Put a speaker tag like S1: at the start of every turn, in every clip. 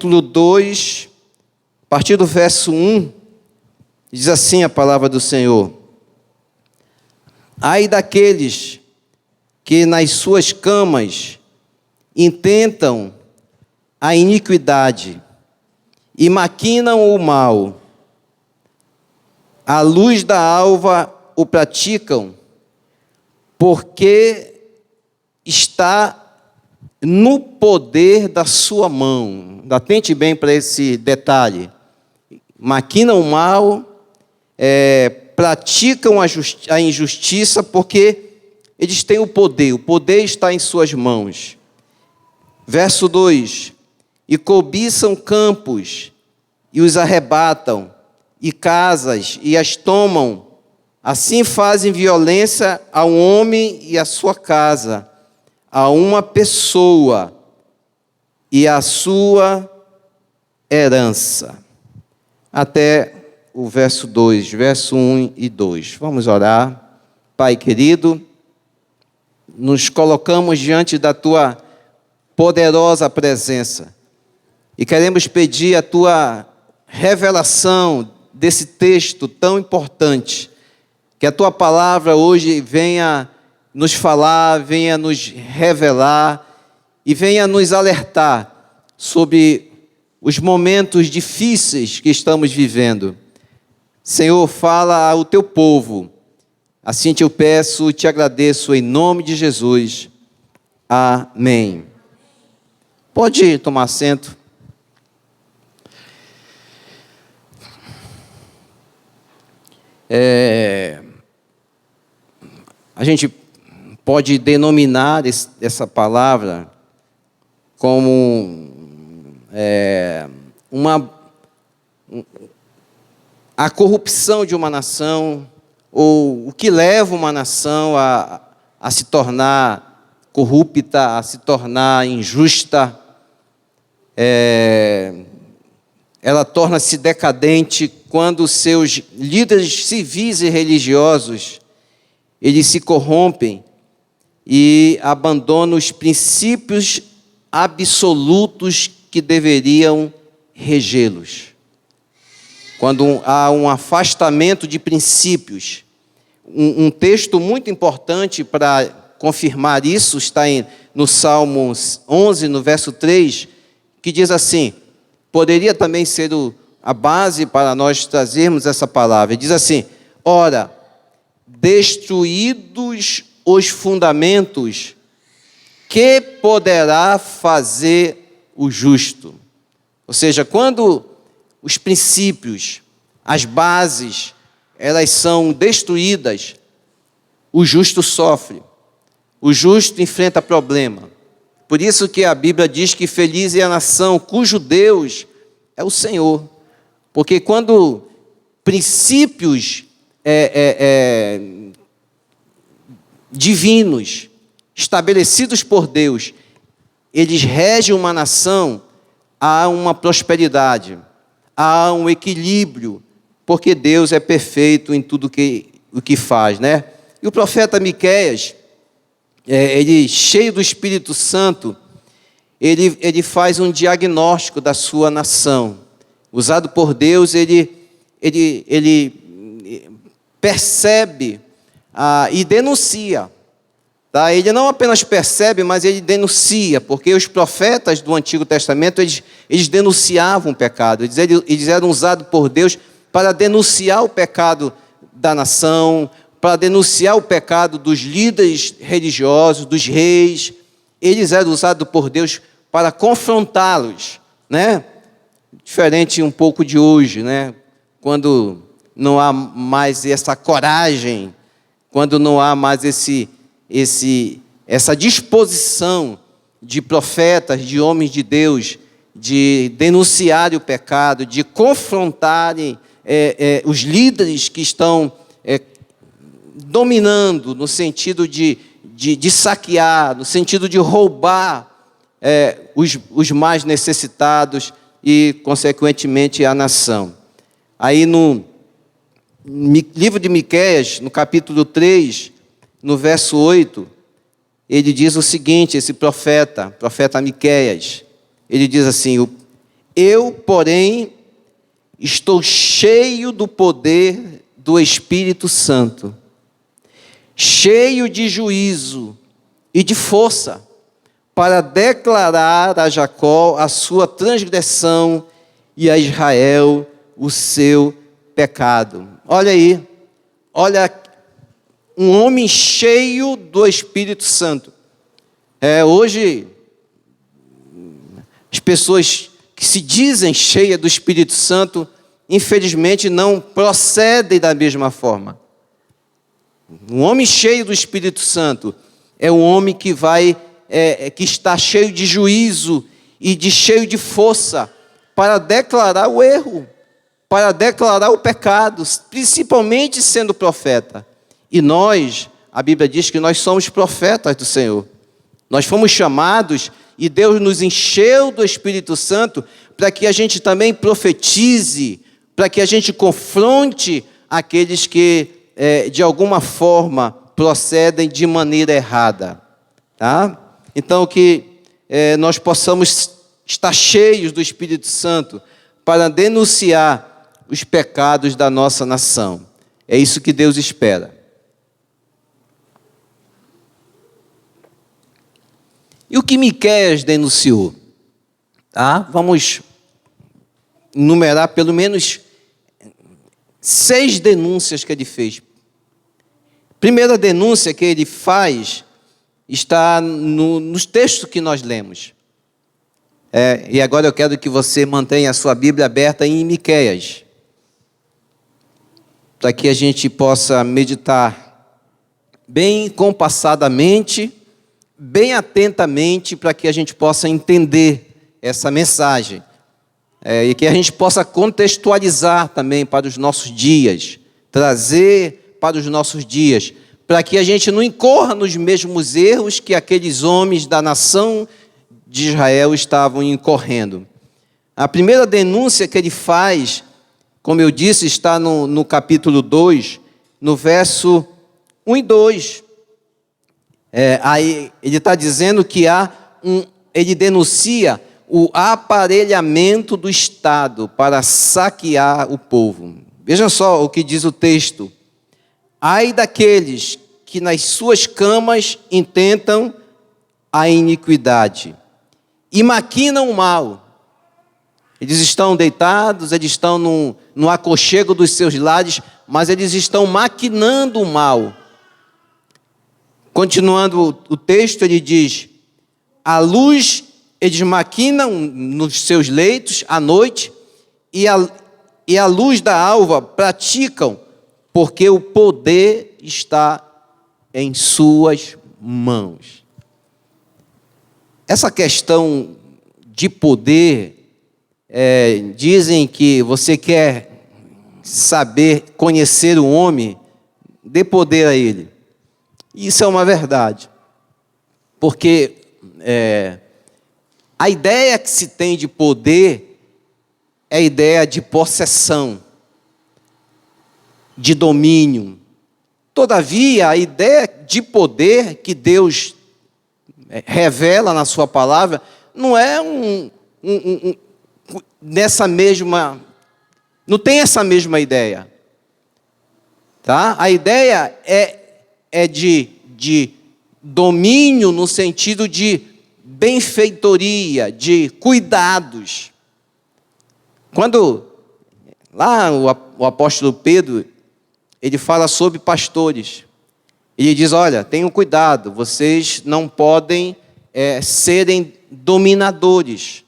S1: capítulo 2, a partir do verso 1, diz assim a palavra do Senhor: ai daqueles que nas suas camas intentam a iniquidade e maquinam o mal, à luz da alva o praticam, porque está no poder da sua mão. Atente bem para esse detalhe. Maquinam o mal, praticam a injustiça, porque eles têm o poder está em suas mãos. Verso 2: e cobiçam campos, e os arrebatam, e casas, e as tomam. Assim fazem violência a um homem e a sua casa, a uma pessoa e a sua herança. Até o verso 2, verso 1 e 2. Vamos orar. Pai querido, nos colocamos diante da Tua poderosa presença e queremos pedir a Tua revelação desse texto tão importante, que a Tua palavra hoje venha nos falar, venha nos revelar e venha nos alertar sobre os momentos difíceis que estamos vivendo. Senhor, fala ao Teu povo. Assim te eu peço e te agradeço em nome de Jesus. Amém. Pode tomar assento. A gente pode denominar essa palavra como a corrupção de uma nação, ou o que leva uma nação a se tornar corrupta, a se tornar injusta. Ela torna-se decadente quando seus líderes civis e religiosos eles se corrompem e abandonam os princípios absolutos que deveriam regê-los. Quando há um afastamento de princípios, um texto muito importante para confirmar isso está no Salmos 11, no verso 3, que diz assim, poderia também ser a base para nós trazermos essa palavra. Diz assim: ora, destruídos os fundamentos, que poderá fazer o justo? Ou seja, quando os princípios, as bases, elas são destruídas, o justo sofre, o justo enfrenta problema. Por isso que a Bíblia diz que feliz é a nação cujo Deus é o Senhor. Porque quando princípios divinos, estabelecidos por Deus, eles regem uma nação, há uma prosperidade, há um equilíbrio, porque Deus é perfeito em tudo o que faz, né? E o profeta Miqueias, ele cheio do Espírito Santo, ele faz um diagnóstico da sua nação. Usado por Deus, ele percebe e denuncia. Tá? Ele não apenas percebe, mas ele denuncia, porque os profetas do Antigo Testamento, eles denunciavam o pecado. Eles eram usados por Deus para denunciar o pecado da nação, para denunciar o pecado dos líderes religiosos, dos reis. Eles eram usados por Deus para confrontá-los, né? Diferente um pouco de hoje, né? Quando não há mais essa coragem, quando não há mais essa disposição de profetas, de homens de Deus, de denunciarem o pecado, de confrontarem os líderes que estão dominando, no sentido de saquear, no sentido de roubar os mais necessitados e, consequentemente, a nação. Aí no livro de Miqueias, no capítulo 3, no verso 8, ele diz o seguinte, esse profeta Miqueias, ele diz assim: Eu, porém, estou cheio do poder do Espírito Santo, cheio de juízo e de força, para declarar a Jacó a sua transgressão e a Israel o seu pecado. Olha aí, olha, um homem cheio do Espírito Santo. Hoje, as pessoas que se dizem cheias do Espírito Santo, infelizmente não procedem da mesma forma. Um homem cheio do Espírito Santo é um homem que que está cheio de juízo e cheio de força para declarar o erro, para declarar o pecado, principalmente sendo profeta. E nós, a Bíblia diz que nós somos profetas do Senhor. Nós fomos chamados e Deus nos encheu do Espírito Santo para que a gente também profetize, para que a gente confronte aqueles que, de alguma forma, procedem de maneira errada. Tá? Então, que nós possamos estar cheios do Espírito Santo para denunciar os pecados da nossa nação. É isso que Deus espera. E o que Miqueias denunciou? Tá? Vamos enumerar pelo menos 6 denúncias que ele fez. Primeira denúncia que ele faz está nos textos que nós lemos. E agora eu quero que você mantenha a sua Bíblia aberta em Miqueias, para que a gente possa meditar bem compassadamente, bem atentamente, para que a gente possa entender essa mensagem. E que a gente possa contextualizar também para os nossos dias, trazer para os nossos dias, para que a gente não incorra nos mesmos erros que aqueles homens da nação de Israel estavam incorrendo. A primeira denúncia que ele faz, como eu disse, está no capítulo 2, no verso 1 e 2. Aí ele está dizendo que ele denuncia o aparelhamento do Estado para saquear o povo. Veja só o que diz o texto. Ai daqueles que nas suas camas intentam a iniquidade e maquinam o mal. Eles estão deitados, eles estão no aconchego dos seus lares, mas eles estão maquinando o mal. Continuando o texto, ele diz: a luz eles maquinam nos seus leitos à noite, e a luz da alva praticam, porque o poder está em suas mãos. Essa questão de poder, dizem que você quer saber, conhecer o homem, dê poder a ele. Isso é uma verdade, porque a ideia que se tem de poder é a ideia de possessão, de domínio. Todavia, a ideia de poder que Deus revela na sua palavra não é não tem essa mesma ideia. Tá? A ideia é de domínio no sentido de benfeitoria, de cuidados. Quando lá o apóstolo Pedro, ele fala sobre pastores. Ele diz: olha, tenham cuidado, vocês não podem serem dominadores.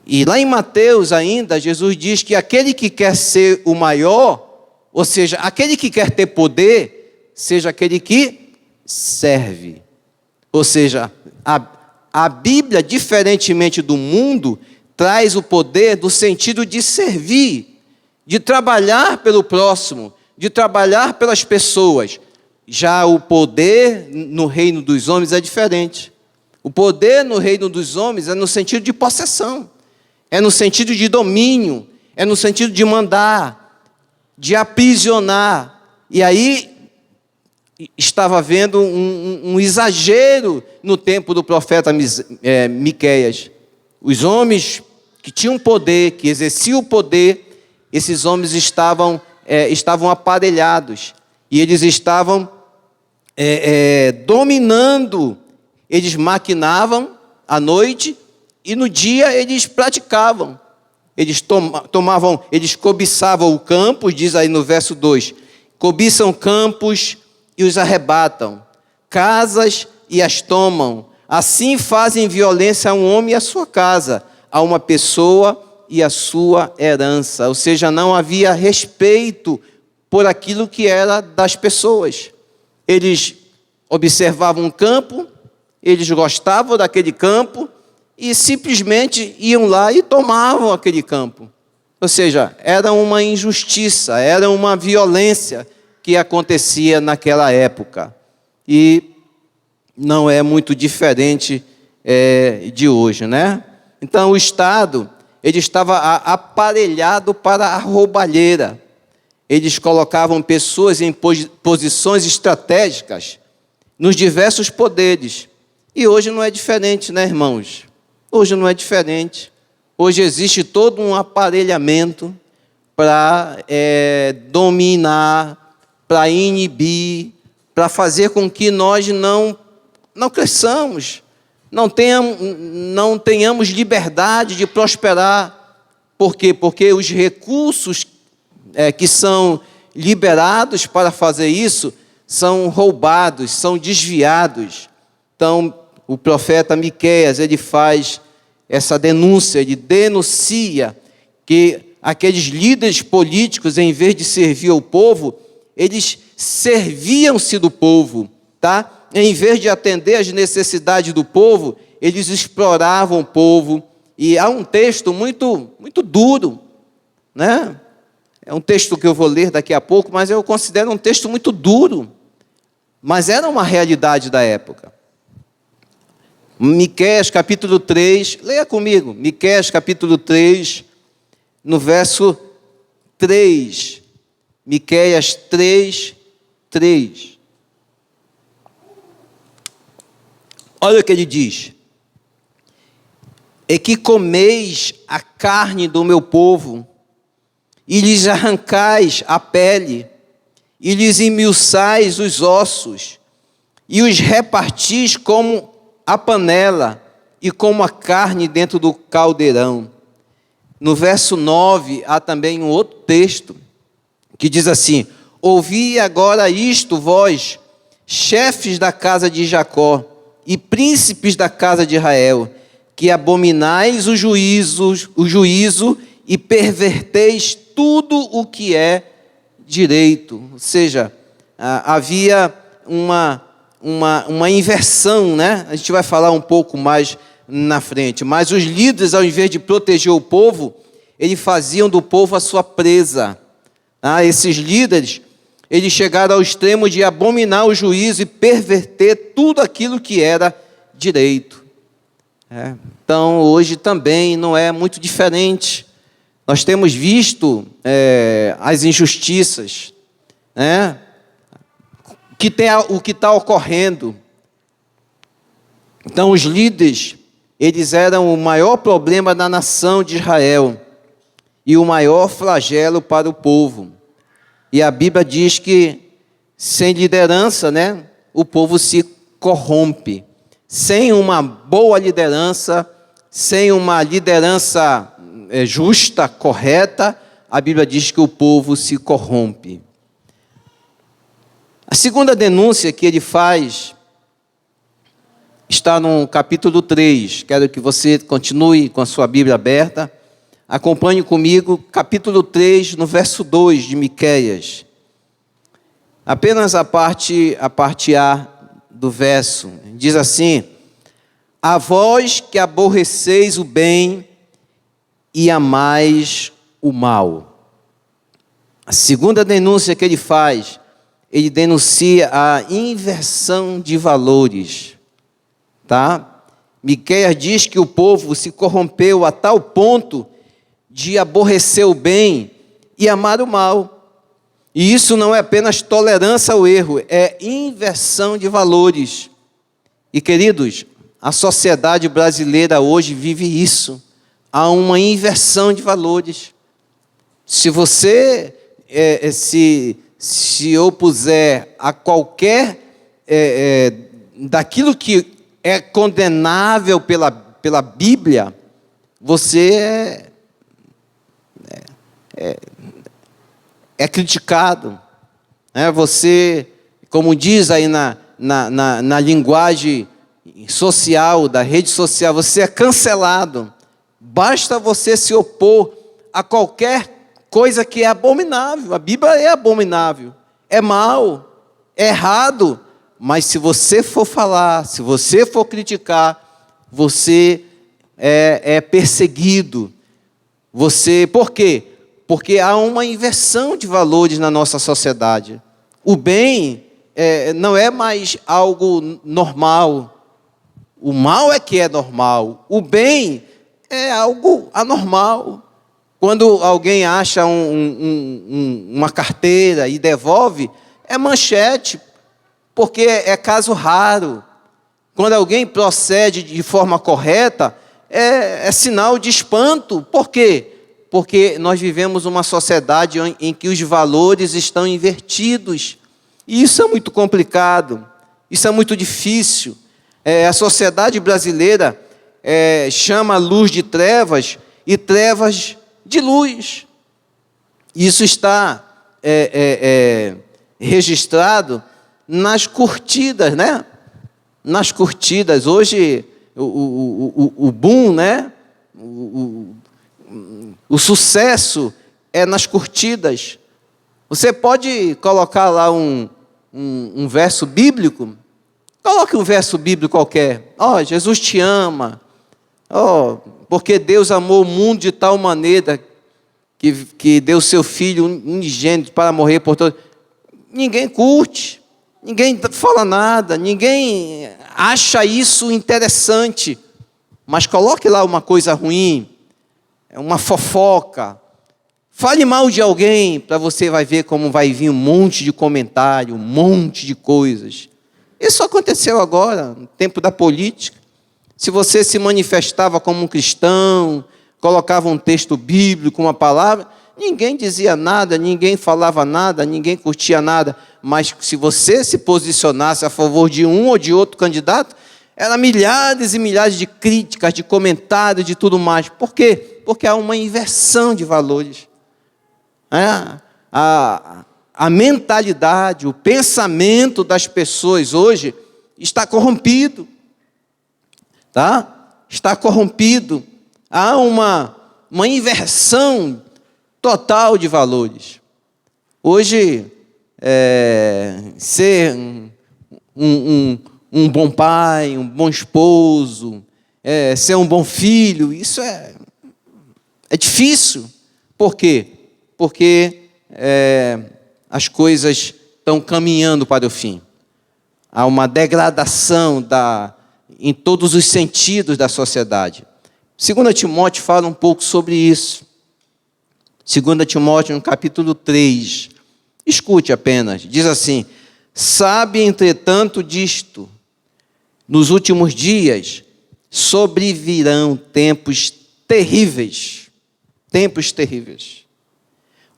S1: E lá em Mateus ainda, Jesus diz que aquele que quer ser o maior, ou seja, aquele que quer ter poder, seja aquele que serve. Ou seja, a Bíblia, diferentemente do mundo, traz o poder do sentido de servir, de trabalhar pelo próximo, de trabalhar pelas pessoas. Já o poder no reino dos homens é diferente. O poder no reino dos homens é no sentido de possessão, é no sentido de domínio, é no sentido de mandar, de aprisionar. E aí estava havendo um exagero no tempo do profeta Miqueias. Os homens que tinham poder, que exerciam o poder, esses homens estavam aparelhados. E eles estavam dominando. Eles maquinavam à noite e no dia eles praticavam. Eles eles cobiçavam o campo, diz aí no verso 2, cobiçam campos e os arrebatam, casas e as tomam. Assim fazem violência a um homem e a sua casa, a uma pessoa e a sua herança. Ou seja, não havia respeito por aquilo que era das pessoas. Eles observavam um campo, eles gostavam daquele campo e simplesmente iam lá e tomavam aquele campo. Ou seja, era uma injustiça, era uma violência que acontecia naquela época. E não é muito diferente de hoje, né? Então o Estado, ele estava aparelhado para a roubalheira. Eles colocavam pessoas em posições estratégicas nos diversos poderes. E hoje não é diferente, né, irmãos? Hoje não é diferente. Hoje existe todo um aparelhamento para dominar, para inibir, para fazer com que nós não cresçamos, não tenhamos liberdade de prosperar. Por quê? Porque os recursos que são liberados para fazer isso são roubados, são desviados. Então, o profeta Miqueias, ele faz essa denúncia, ele denuncia que aqueles líderes políticos, em vez de servir ao povo, eles serviam-se do povo, tá? Em vez de atender às necessidades do povo, eles exploravam o povo. E há um texto muito, muito duro, né? É um texto que eu vou ler daqui a pouco, mas eu considero um texto muito duro. Mas era uma realidade da época. Miqueias capítulo 3, leia comigo, Miqueias capítulo 3, no verso 3. Miqueias 3, 3. Olha o que ele diz. É que comeis a carne do meu povo, e lhes arrancais a pele, e lhes emilçais os ossos, e os repartis como a panela, e como a carne dentro do caldeirão. No verso 9, há também um outro texto, que diz assim: ouvi agora isto, vós, chefes da casa de Jacó, e príncipes da casa de Israel, que abominais o juízo e perverteis tudo o que é direito. Ou seja, havia uma inversão, né? A gente vai falar um pouco mais na frente. Mas os líderes, ao invés de proteger o povo, eles faziam do povo a sua presa. Esses líderes, eles chegaram ao extremo de abominar o juízo e perverter tudo aquilo que era direito. Então, hoje também não é muito diferente. Nós temos visto as injustiças, né? O que está ocorrendo. Então, os líderes, eles eram o maior problema da nação de Israel e o maior flagelo para o povo. E a Bíblia diz que sem liderança, né, o povo se corrompe. Sem uma boa liderança, sem uma liderança justa, correta, a Bíblia diz que o povo se corrompe. A segunda denúncia que ele faz está no capítulo 3. Quero que você continue com a sua Bíblia aberta. Acompanhe comigo, capítulo 3, no verso 2 de Miqueias. Apenas a parte A do verso. Diz assim: a vós que aborreceis o bem e amais o mal. A segunda denúncia que ele faz, ele denuncia a inversão de valores. Tá? Miqueias diz que o povo se corrompeu a tal ponto de aborrecer o bem e amar o mal. E isso não é apenas tolerância ao erro, é inversão de valores. E queridos, a sociedade brasileira hoje vive isso. Há uma inversão de valores. Se você se opuser a qualquer daquilo que é condenável pela Bíblia, você é criticado. Você, como diz aí na linguagem social, da rede social, você é cancelado. Basta você se opor a qualquer coisa que é abominável. A Bíblia é abominável, é mal, é errado. Mas se você for falar, se você for criticar, você é perseguido. Por quê? Porque há uma inversão de valores na nossa sociedade. O bem não é mais algo normal. O mal é que é normal. O bem é algo anormal. Quando alguém acha uma carteira e devolve, é manchete, porque é caso raro. Quando alguém procede de forma correta, é sinal de espanto. Por quê? Porque nós vivemos uma sociedade em que os valores estão invertidos. E isso é muito complicado, isso é muito difícil. A sociedade brasileira chama luz de trevas e trevas de luz. Isso está registrado nas curtidas, né? Nas curtidas. Hoje, o boom, né? O sucesso é nas curtidas. Você pode colocar lá um verso bíblico. Coloque um verso bíblico qualquer. Jesus te ama. Porque Deus amou o mundo de tal maneira que deu seu Filho unigênito para morrer por todos. Ninguém curte, ninguém fala nada, ninguém acha isso interessante. Mas coloque lá uma coisa ruim, uma fofoca. Fale mal de alguém, para você vai ver como vai vir um monte de comentário, um monte de coisas. Isso aconteceu agora, no tempo da política. Se você se manifestava como um cristão, colocava um texto bíblico, uma palavra, ninguém dizia nada, ninguém falava nada, ninguém curtia nada. Mas se você se posicionasse a favor de um ou de outro candidato, eram milhares e milhares de críticas, de comentários, de tudo mais. Por quê? Porque há uma inversão de valores. A mentalidade, o pensamento das pessoas hoje está corrompido. Está corrompido. Há uma inversão total de valores. Hoje, ser um bom pai, um bom esposo, ser um bom filho, isso é difícil. Por quê? Porque as coisas estão caminhando para o fim. Há uma degradação em todos os sentidos da sociedade. 2 Timóteo fala um pouco sobre isso. 2 Timóteo, no capítulo 3. Escute apenas. Diz assim: sabe, entretanto, disto, nos últimos dias sobrevirão tempos terríveis. Tempos terríveis.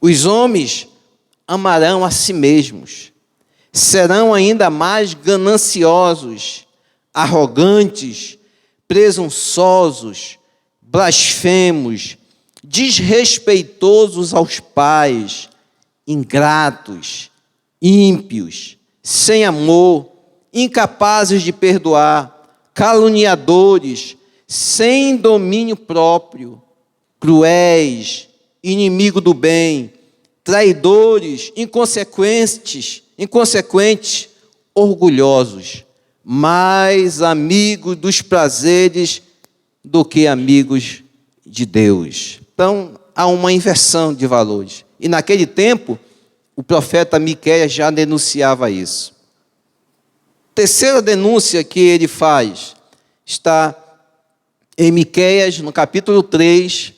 S1: Os homens amarão a si mesmos. Serão ainda mais gananciosos, arrogantes, presunçosos, blasfemos, desrespeitosos aos pais, ingratos, ímpios, sem amor, incapazes de perdoar, caluniadores, sem domínio próprio, cruéis, inimigo do bem, traidores, inconsequentes, orgulhosos, mais amigos dos prazeres do que amigos de Deus. Então, há uma inversão de valores. E naquele tempo, o profeta Miqueias já denunciava isso. Terceira denúncia que ele faz está em Miqueias, no capítulo 3,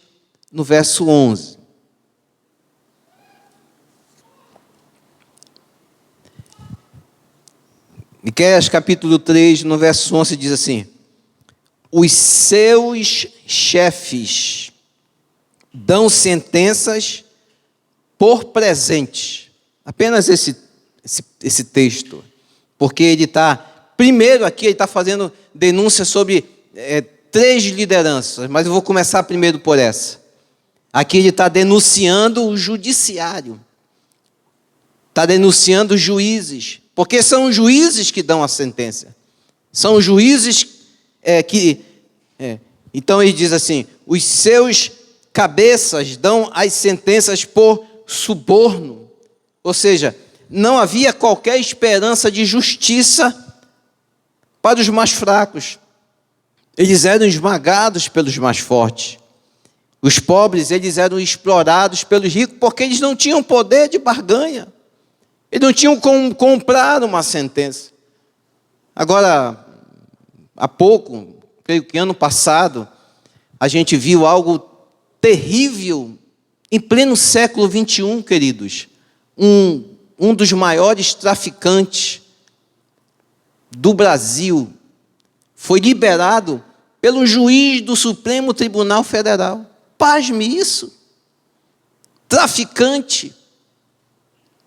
S1: no verso 11. Miqueias, capítulo 3, no verso 11, diz assim: os seus chefes dão sentenças por presente. Apenas esse texto. Porque ele está, primeiro aqui, ele está fazendo denúncia sobre 3 lideranças, mas eu vou começar primeiro por essa. Aqui ele está denunciando o judiciário. Está denunciando os juízes, porque são os juízes que dão a sentença. São os juízes Então ele diz assim, os seus cabeças dão as sentenças por suborno. Ou seja, não havia qualquer esperança de justiça para os mais fracos. Eles eram esmagados pelos mais fortes. Os pobres, eles eram explorados pelos ricos, porque eles não tinham poder de barganha. Eles não tinham como comprar uma sentença. Agora, há pouco, creio que ano passado, a gente viu algo terrível, em pleno século XXI, queridos. Um dos maiores traficantes do Brasil foi liberado pelo juiz do Supremo Tribunal Federal. Pasme isso. Traficante.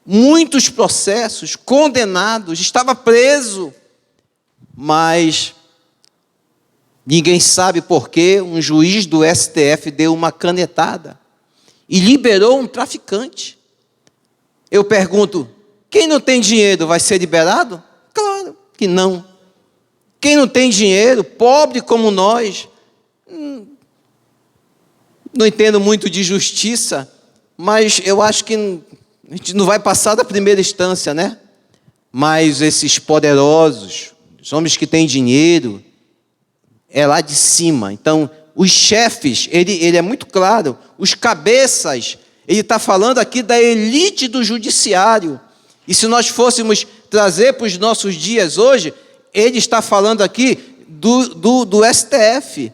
S1: Muitos processos, condenados, estava preso. Mas ninguém sabe por que um juiz do STF deu uma canetada e liberou um traficante. Eu pergunto, quem não tem dinheiro vai ser liberado? Claro que não. Quem não tem dinheiro, pobre como nós, não entendo muito de justiça, mas eu acho que a gente não vai passar da primeira instância, né? Mas esses poderosos, os homens que têm dinheiro, é lá de cima. Então, os chefes, ele é muito claro, os cabeças, ele está falando aqui da elite do judiciário. E se nós fôssemos trazer para os nossos dias hoje, ele está falando aqui do STF,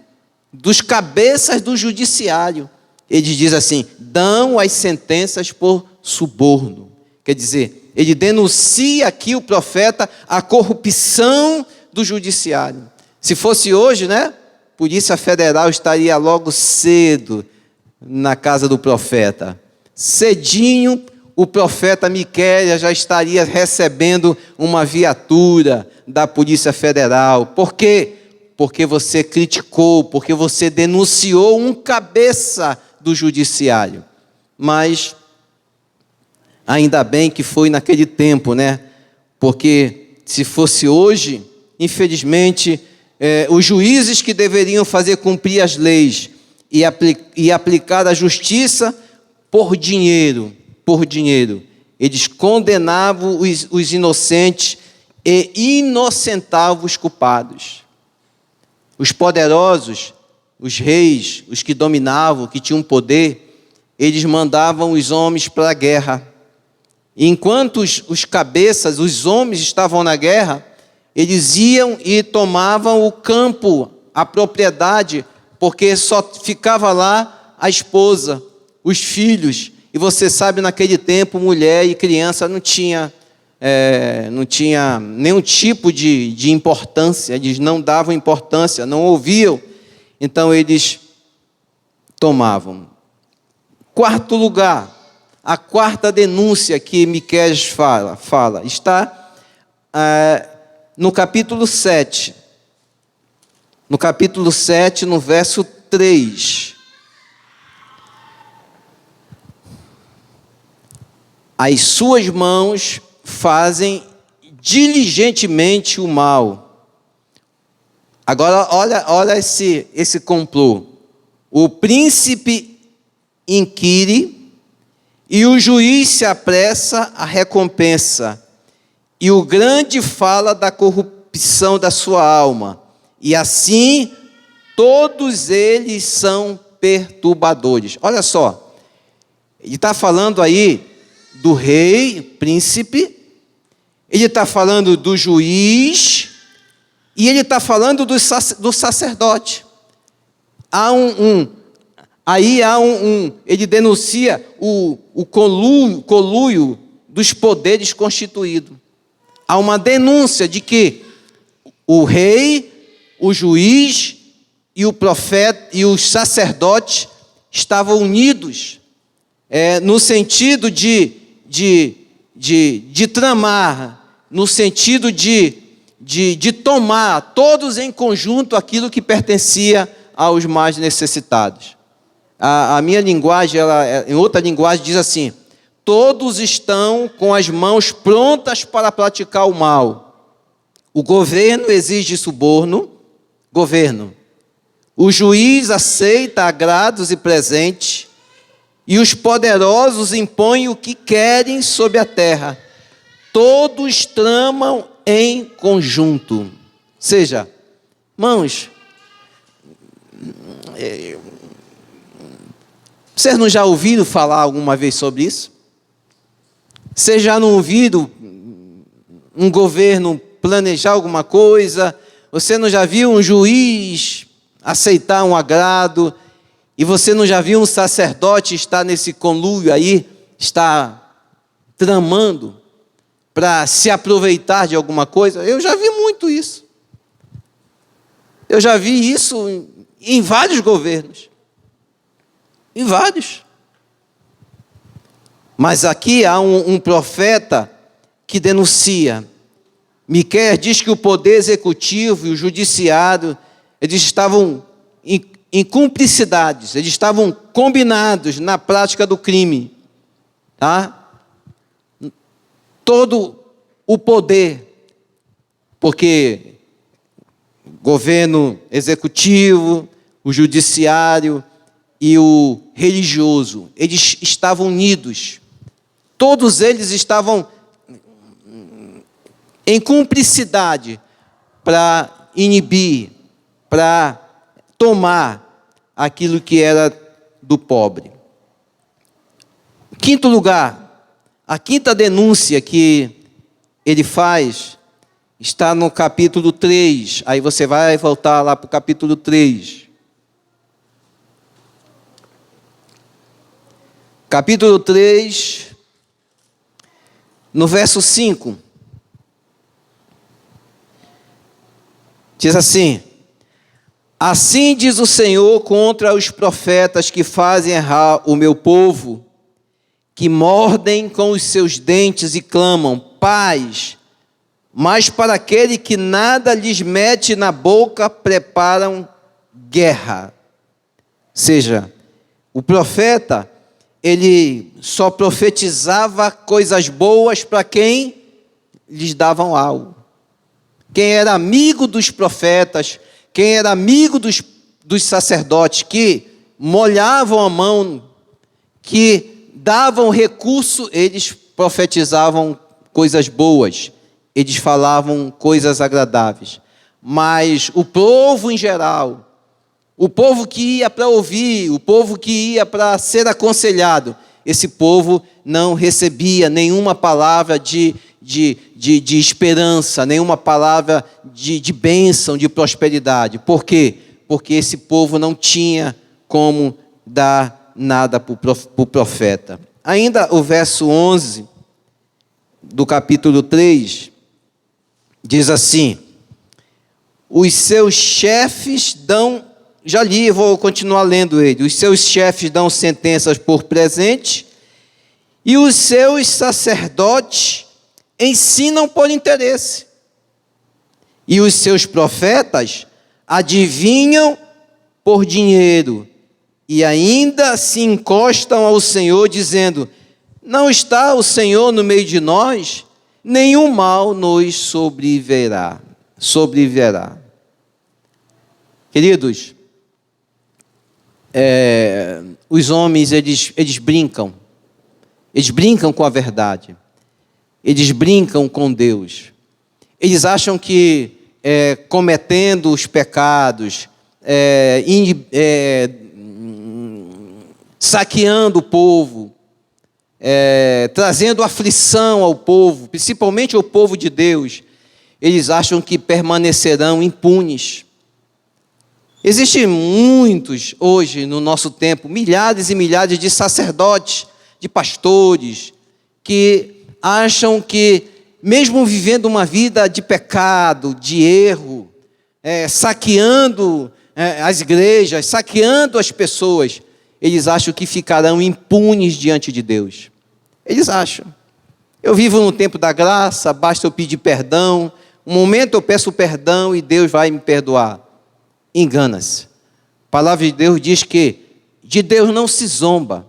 S1: dos cabeças do judiciário. Ele diz assim, dão as sentenças por suborno. Quer dizer, ele denuncia aqui o profeta a corrupção do judiciário. Se fosse hoje, né? Polícia Federal estaria logo cedo na casa do profeta. Cedinho, o profeta Miqueias já estaria recebendo uma viatura da Polícia Federal. Por quê? Porque você criticou, porque você denunciou um cabeça do judiciário. Mas ainda bem que foi naquele tempo, né? Porque se fosse hoje, infelizmente, os juízes que deveriam fazer cumprir as leis e aplicar a justiça por dinheiro, eles condenavam os inocentes e inocentavam os culpados. Os poderosos, os reis, os que dominavam, que tinham poder, eles mandavam os homens para a guerra. E enquanto os cabeças, os homens estavam na guerra, eles iam e tomavam o campo, a propriedade, porque só ficava lá a esposa, os filhos. E você sabe, naquele tempo, mulher e criança não tinha nenhum tipo de importância, eles não davam importância, não ouviam, então eles tomavam. Quarto lugar, a quarta denúncia que Miqueias fala está no capítulo 7. No capítulo 7, no verso 3. As suas mãos fazem diligentemente o mal. Agora, olha esse complô. O príncipe inquire e o juiz se apressa à recompensa. E o grande fala da corrupção da sua alma. E assim, todos eles são perturbadores. Olha só, ele está falando aí do rei, príncipe, ele está falando do juiz, e ele está falando do sacerdote. Ele denuncia o conluio dos poderes constituídos. Há uma denúncia de que o rei, o juiz e o profeta e os sacerdotes estavam unidos, no sentido de tramar, no sentido de tomar todos em conjunto aquilo que pertencia aos mais necessitados. A minha linguagem, em outra linguagem, diz assim: todos estão com as mãos prontas para praticar o mal. O governo exige suborno, o juiz aceita agrados e presentes, e os poderosos impõem o que querem sobre a terra. Todos tramam em conjunto. Ou seja, irmãos, vocês não já ouviram falar alguma vez sobre isso? Vocês já não ouviram um governo planejar alguma coisa? Você não já viu um juiz aceitar um agrado? E você não já viu um sacerdote estar nesse conluio aí, estar tramando para se aproveitar de alguma coisa? Eu já vi muito isso. Eu já vi isso em vários governos. Em vários. Mas aqui há um profeta que denuncia. Miqueias diz que o poder executivo e o judiciário, eles estavam em cumplicidades, eles estavam combinados na prática do crime. Tá? Todo o poder, porque governo executivo, o judiciário e o religioso, eles estavam unidos. Todos eles estavam em cumplicidade para inibir, para tomar aquilo que era do pobre. Quinto lugar, a quinta denúncia que ele faz está no capítulo 3. Aí você vai voltar lá para o capítulo 3. Capítulo 3, no verso 5. Diz assim: assim diz o Senhor contra os profetas que fazem errar o meu povo, que mordem com os seus dentes e clamam paz, mas para aquele que nada lhes mete na boca, preparam guerra. Ou seja, o profeta, ele só profetizava coisas boas para quem lhes davam algo. Quem era amigo dos profetas, quem era amigo dos sacerdotes, que molhavam a mão, que davam recurso, eles profetizavam coisas boas, eles falavam coisas agradáveis. Mas o povo em geral, o povo que ia para ouvir, o povo que ia para ser aconselhado, esse povo não recebia nenhuma palavra de esperança, nenhuma palavra de bênção, de prosperidade. Por quê? Porque esse povo não tinha como dar nada para o profeta. Ainda o verso 11 do capítulo 3 diz assim: os seus chefes dão, já li, vou continuar lendo ele, os seus chefes dão sentenças por presente, e os seus sacerdotes ensinam por interesse, e os seus profetas adivinham por dinheiro, e ainda se encostam ao Senhor, dizendo: não está o Senhor no meio de nós, nenhum mal nos sobrevirá. Queridos, os homens, eles brincam com a verdade, eles brincam com Deus, eles acham que cometendo os pecados, saqueando o povo, trazendo aflição ao povo, principalmente ao povo de Deus, eles acham que permanecerão impunes. Existem muitos hoje no nosso tempo, milhares e milhares de sacerdotes, de pastores, que acham que, mesmo vivendo uma vida de pecado, de erro, saqueando as igrejas, saqueando as pessoas, eles acham que ficarão impunes diante de Deus. Eles acham. Eu vivo no tempo da graça, basta eu pedir perdão. Um momento eu peço perdão e Deus vai me perdoar. Engana-se. A palavra de Deus diz que de Deus não se zomba.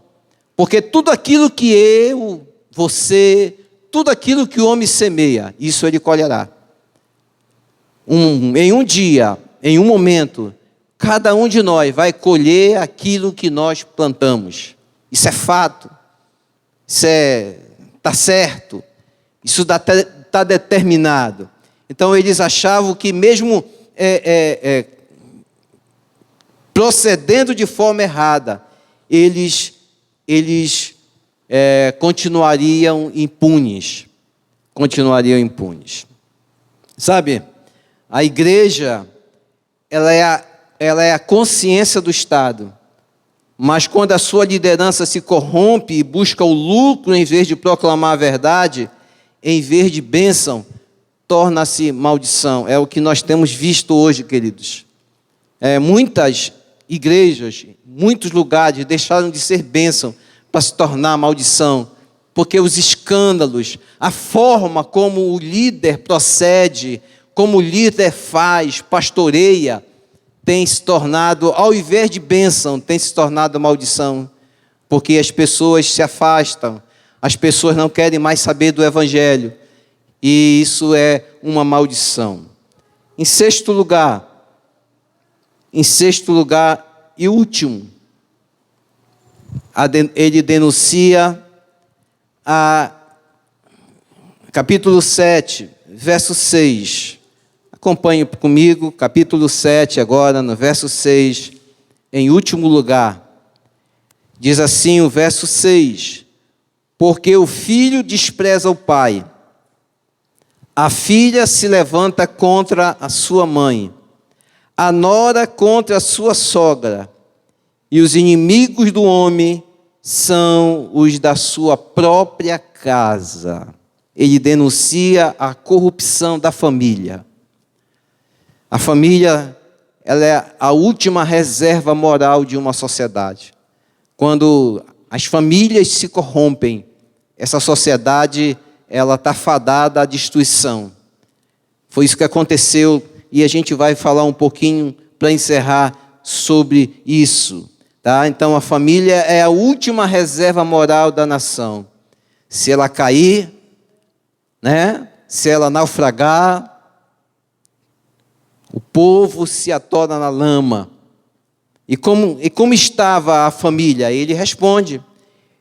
S1: Porque tudo aquilo que eu, você, tudo aquilo que o homem semeia, isso ele colherá. Em um dia, em um momento, cada um de nós vai colher aquilo que nós plantamos. Isso é fato. Isso está certo. Isso está determinado. Então eles achavam que mesmo procedendo de forma errada, eles continuariam impunes. Continuariam impunes. Sabe, a igreja, ela é a consciência do Estado. Mas quando a sua liderança se corrompe e busca o lucro em vez de proclamar a verdade, em vez de bênção, torna-se maldição. É o que nós temos visto hoje, queridos. Muitas igrejas, muitos lugares deixaram de ser bênção para se tornar maldição, porque os escândalos, a forma como o líder procede, como o líder faz, pastoreia, tem se tornado, ao invés de bênção, tem se tornado maldição, porque as pessoas se afastam, as pessoas não querem mais saber do Evangelho, e isso é uma maldição. Em sexto lugar e último, ele denuncia capítulo 7, verso 6. Acompanhe comigo, capítulo 7, agora, no verso 6, em último lugar. Diz assim o verso 6: porque o filho despreza o pai, a filha se levanta contra a sua mãe, a nora contra a sua sogra, e os inimigos do homem são os da sua própria casa. Ele denuncia a corrupção da família. A família, ela é a última reserva moral de uma sociedade. Quando as famílias se corrompem, essa sociedade, ela está fadada à destruição. Foi isso que aconteceu, e a gente vai falar um pouquinho para encerrar sobre isso. Tá? Então, a família é a última reserva moral da nação. Se ela cair, se ela naufragar, o povo se atora na lama. E como estava a família? Ele responde.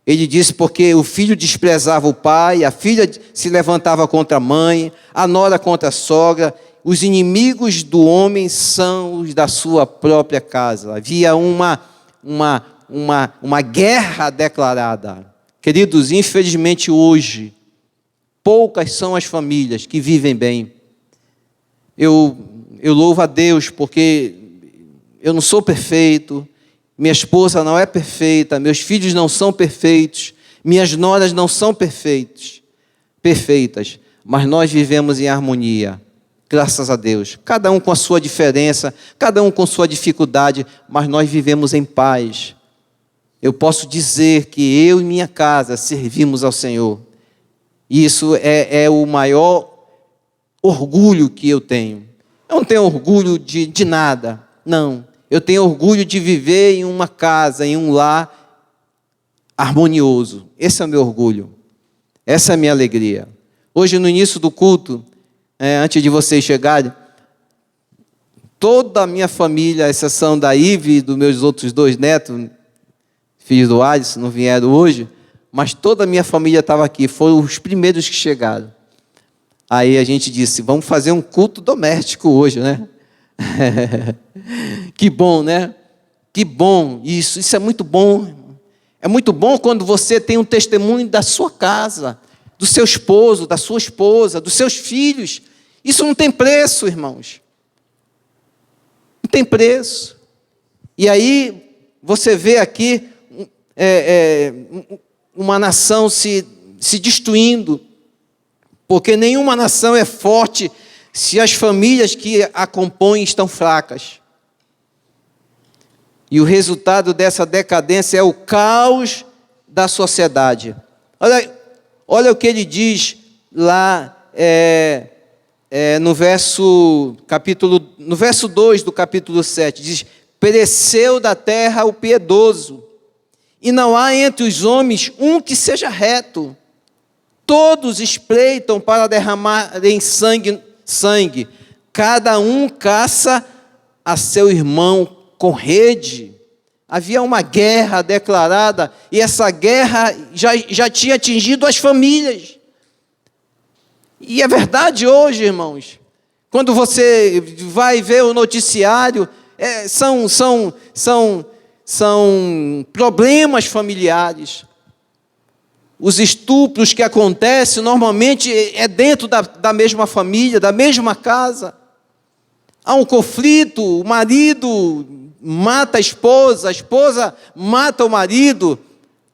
S1: Ele disse, porque o filho desprezava o pai, a filha se levantava contra a mãe, a nora contra a sogra. Os inimigos do homem são os da sua própria casa. Havia uma guerra declarada. Queridos, infelizmente hoje, poucas são as famílias que vivem bem. Eu louvo a Deus porque eu não sou perfeito, minha esposa não é perfeita, meus filhos não são perfeitos, minhas noras não são perfeitas, mas nós vivemos em harmonia, graças a Deus. Cada um com a sua diferença, cada um com sua dificuldade, mas nós vivemos em paz. Eu posso dizer que eu e minha casa servimos ao Senhor. Isso é o maior orgulho que eu tenho. Eu não tenho orgulho de nada, não. Eu tenho orgulho de viver em uma casa, em um lar harmonioso. Esse é o meu orgulho. Essa é a minha alegria. Hoje, no início do culto, antes de vocês chegarem, toda a minha família, à exceção da Ive e dos meus outros 2 netos, filhos do Alisson, não vieram hoje, mas toda a minha família estava aqui, foram os primeiros que chegaram. Aí a gente disse, vamos fazer um culto doméstico hoje, né? Que bom, né? Que bom, isso é muito bom. É muito bom quando você tem um testemunho da sua casa, do seu esposo, da sua esposa, dos seus filhos. Isso não tem preço, irmãos. Não tem preço. E aí você vê aqui uma nação se destruindo, porque nenhuma nação é forte se as famílias que a compõem estão fracas. E o resultado dessa decadência é o caos da sociedade. Olha o que ele diz lá no verso 2 do capítulo 7. Diz: pereceu da terra o piedoso, e não há entre os homens um que seja reto. Todos espreitam para derramarem sangue. Cada um caça a seu irmão com rede. Havia uma guerra declarada, e essa guerra já tinha atingido as famílias. E é verdade hoje, irmãos. Quando você vai ver o noticiário, são problemas familiares. Os estupros que acontecem normalmente é dentro da mesma família, da mesma casa. Há um conflito, o marido mata a esposa mata o marido.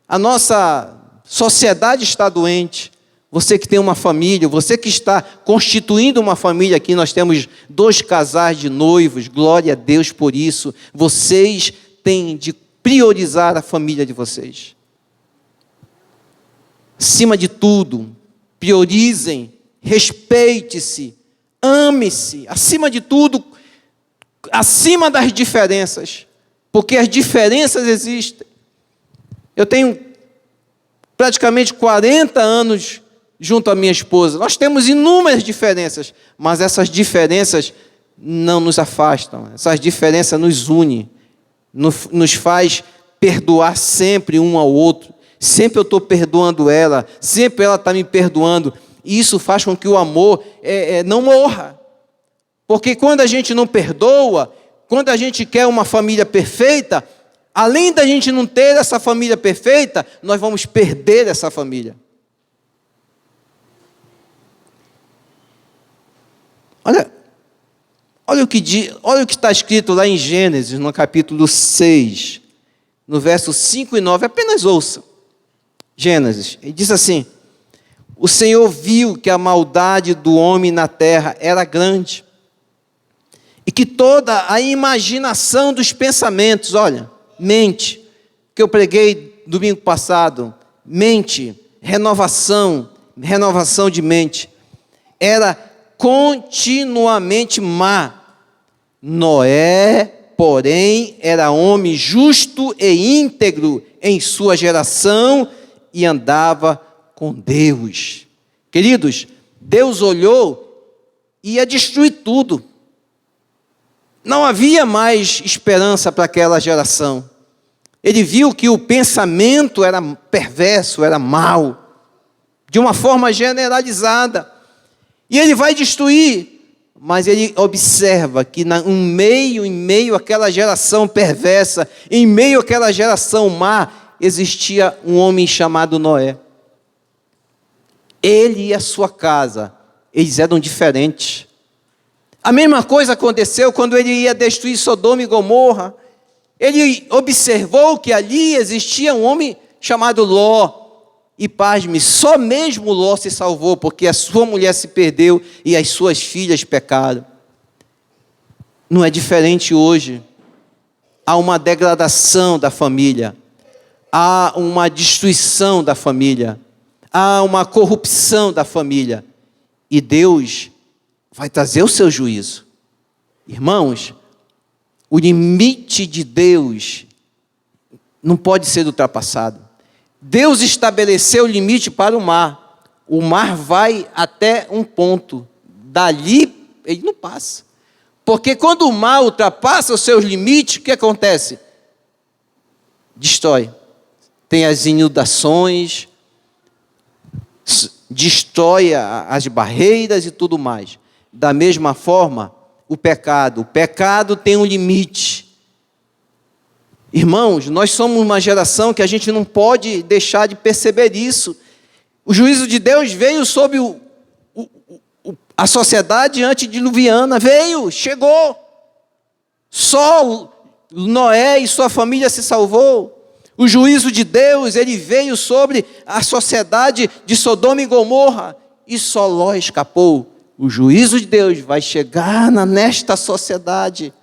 S1: A nossa sociedade está doente. Você que tem uma família, você que está constituindo uma família aqui, nós temos 2 casais de noivos, glória a Deus por isso. Vocês têm de priorizar a família de vocês. Acima de tudo, priorizem, respeite-se, ame-se, acima de tudo, acima das diferenças, porque as diferenças existem. Eu tenho praticamente 40 anos junto à minha esposa. Nós temos inúmeras diferenças, mas essas diferenças não nos afastam, essas diferenças nos unem, nos faz perdoar sempre um ao outro. Sempre eu estou perdoando ela, sempre ela está me perdoando. E isso faz com que o amor não morra. Porque quando a gente não perdoa, quando a gente quer uma família perfeita, além da gente não ter essa família perfeita, nós vamos perder essa família. Olha o que está escrito lá em Gênesis, no capítulo 6, no verso 5 e 9, apenas ouça. Gênesis, ele diz assim: o Senhor viu que a maldade do homem na terra era grande, e que toda a imaginação dos pensamentos, mente, que eu preguei domingo passado, mente, renovação de mente, era continuamente má. Noé, porém, era homem justo e íntegro em sua geração, e andava com Deus. Queridos, Deus olhou e ia destruir tudo. Não havia mais esperança para aquela geração. Ele viu que o pensamento era perverso, era mau, de uma forma generalizada. E ele vai destruir, mas ele observa que em meio àquela geração perversa, em meio àquela geração má, existia um homem chamado Noé. Ele e a sua casa, eles eram diferentes. A mesma coisa aconteceu quando ele ia destruir Sodoma e Gomorra. Ele observou que ali existia um homem chamado Ló. E pasme, só mesmo Ló se salvou, porque a sua mulher se perdeu e as suas filhas pecaram. Não é diferente hoje. Há uma degradação da família. Há uma destruição da família. Há uma corrupção da família. E Deus vai trazer o seu juízo. Irmãos, o limite de Deus não pode ser ultrapassado. Deus estabeleceu o limite para o mar. O mar vai até um ponto. Dali, ele não passa. Porque quando o mar ultrapassa os seus limites, o que acontece? Destrói. Tem as inundações, destrói as barreiras e tudo mais. Da mesma forma, o pecado tem um limite. Irmãos, nós somos uma geração que a gente não pode deixar de perceber isso. O juízo de Deus veio sobre a sociedade antediluviana, chegou. Só Noé e sua família se salvou. O juízo de Deus, ele veio sobre a sociedade de Sodoma e Gomorra, e só Ló escapou. O juízo de Deus vai chegar nesta sociedade.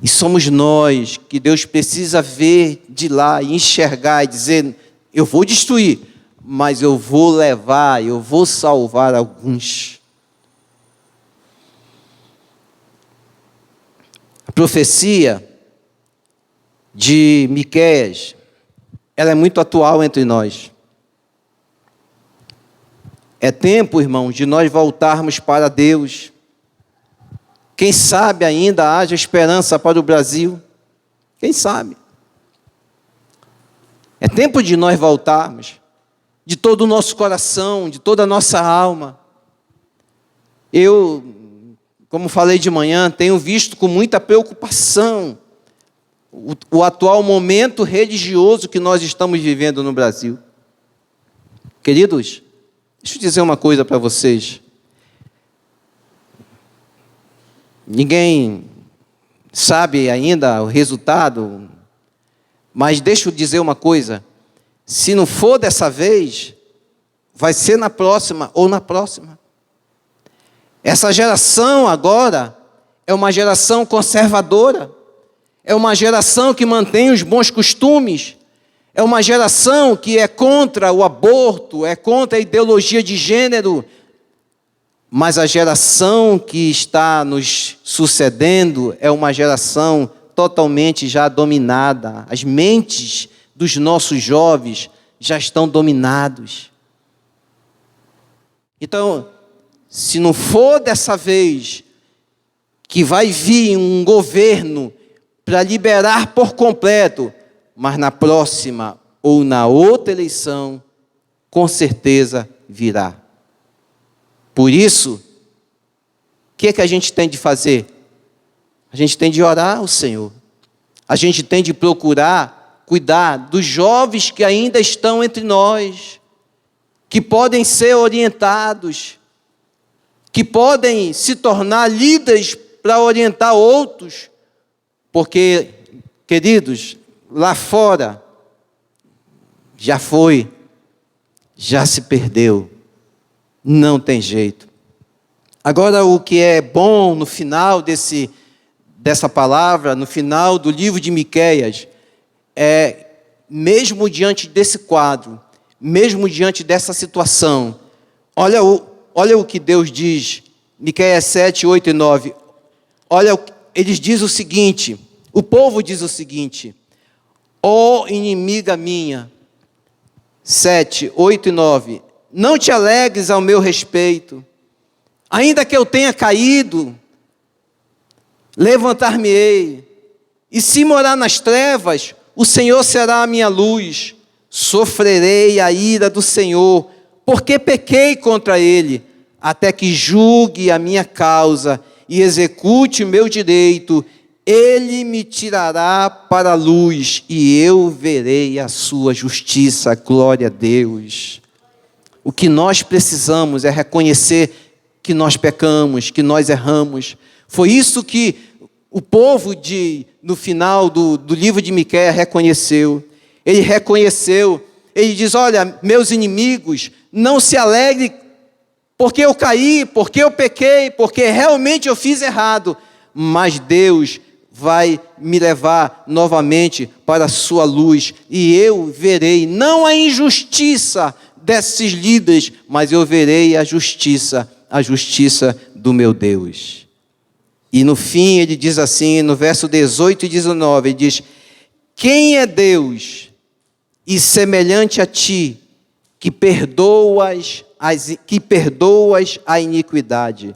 S1: E somos nós que Deus precisa ver de lá e enxergar e dizer: eu vou destruir, mas eu vou levar, eu vou salvar alguns. A profecia de Miqueias, ela é muito atual entre nós. É tempo, irmãos, de nós voltarmos para Deus. Quem sabe ainda haja esperança para o Brasil? Quem sabe? É tempo de nós voltarmos, de todo o nosso coração, de toda a nossa alma. Eu, como falei de manhã, tenho visto com muita preocupação o atual momento religioso que nós estamos vivendo no Brasil. Queridos, deixa eu dizer uma coisa para vocês. Ninguém sabe ainda o resultado, mas deixa eu dizer uma coisa: se não for dessa vez, vai ser na próxima ou na próxima. Essa geração agora é uma geração conservadora, é uma geração que mantém os bons costumes, é uma geração que é contra o aborto, é contra a ideologia de gênero. Mas a geração que está nos sucedendo é uma geração totalmente já dominada. As mentes dos nossos jovens já estão dominados. Então, se não for dessa vez que vai vir um governo para liberar por completo, mas na próxima ou na outra eleição, com certeza virá. Por isso, o que é que a gente tem de fazer? A gente tem de orar ao Senhor. A gente tem de procurar cuidar dos jovens que ainda estão entre nós, que podem ser orientados, que podem se tornar líderes para orientar outros, porque, queridos, lá fora já foi, já se perdeu. Não tem jeito. Agora, o que é bom no final dessa palavra, no final do livro de Miqueias, é, mesmo diante desse quadro, mesmo diante dessa situação, olha o que Deus diz, Miqueias 7, 8 e 9. Olha, eles dizem o seguinte, o povo diz o seguinte: ó inimiga minha, 7, 8 e 9, não te alegres ao meu respeito, ainda que eu tenha caído, levantar-me-ei, e se morar nas trevas, o Senhor será a minha luz, sofrerei a ira do Senhor, porque pequei contra Ele, até que julgue a minha causa e execute o meu direito. Ele me tirará para a luz e eu verei a sua justiça. Glória a Deus. O que nós precisamos é reconhecer que nós pecamos, que nós erramos. Foi isso que o povo no final do livro de Miqueias reconheceu. Ele reconheceu, ele diz: olha, meus inimigos, não se alegrem porque eu caí, porque eu pequei, porque realmente eu fiz errado, mas Deus vai me levar novamente para a sua luz, e eu verei, não a injustiça desses líderes, mas eu verei a justiça do meu Deus. E no fim ele diz assim, no verso 18 e 19, ele diz: quem é Deus e semelhante a ti, que perdoas a iniquidade,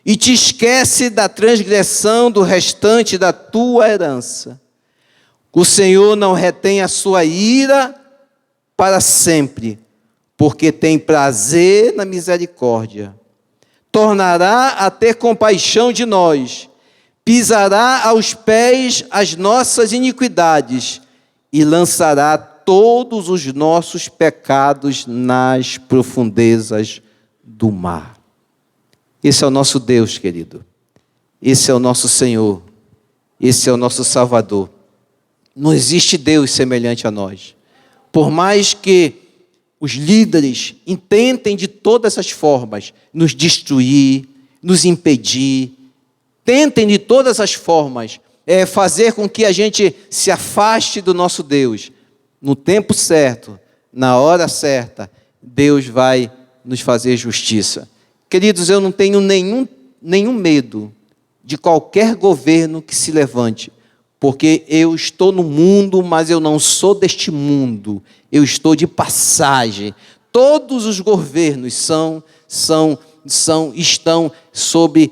S1: e te esquece da transgressão do restante da tua herança. O Senhor não retém a sua ira para sempre, porque tem prazer na misericórdia. Tornará a ter compaixão de nós, pisará aos pés as nossas iniquidades e lançará todos os nossos pecados nas profundezas do mar. Esse é o nosso Deus, querido. Esse é o nosso Senhor. Esse é o nosso Salvador. Não existe Deus semelhante a nós. Por mais que os líderes intentem de todas as formas nos destruir, nos impedir, tentem de todas as formas fazer com que a gente se afaste do nosso Deus. No tempo certo, na hora certa, Deus vai nos fazer justiça. Queridos, eu não tenho nenhum medo de qualquer governo que se levante, porque eu estou no mundo, mas eu não sou deste mundo, eu estou de passagem. Todos os governos estão sob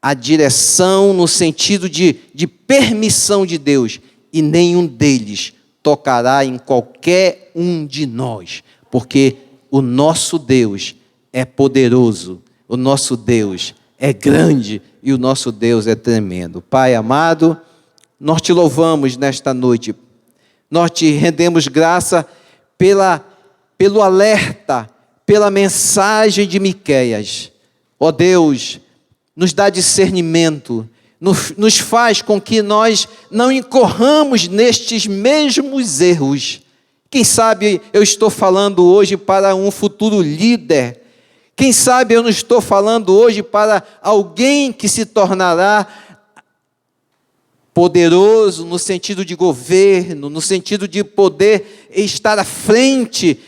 S1: a direção, no sentido de permissão de Deus, e nenhum deles tocará em qualquer um de nós, porque o nosso Deus é poderoso, o nosso Deus é grande e o nosso Deus é tremendo. Pai amado, nós te louvamos nesta noite, nós te rendemos graça pelo alerta, pela mensagem de Miqueias. Ó Deus, nos dá discernimento, nos faz com que nós não incorramos nestes mesmos erros. Quem sabe eu estou falando hoje para um futuro líder. Quem sabe eu não estou falando hoje para alguém que se tornará poderoso no sentido de governo, no sentido de poder estar à frente,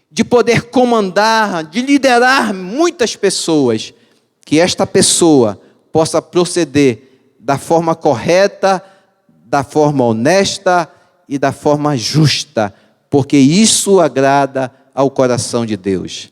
S1: de poder comandar, de liderar muitas pessoas. Que esta pessoa possa proceder da forma correta, da forma honesta e da forma justa, porque isso agrada ao coração de Deus.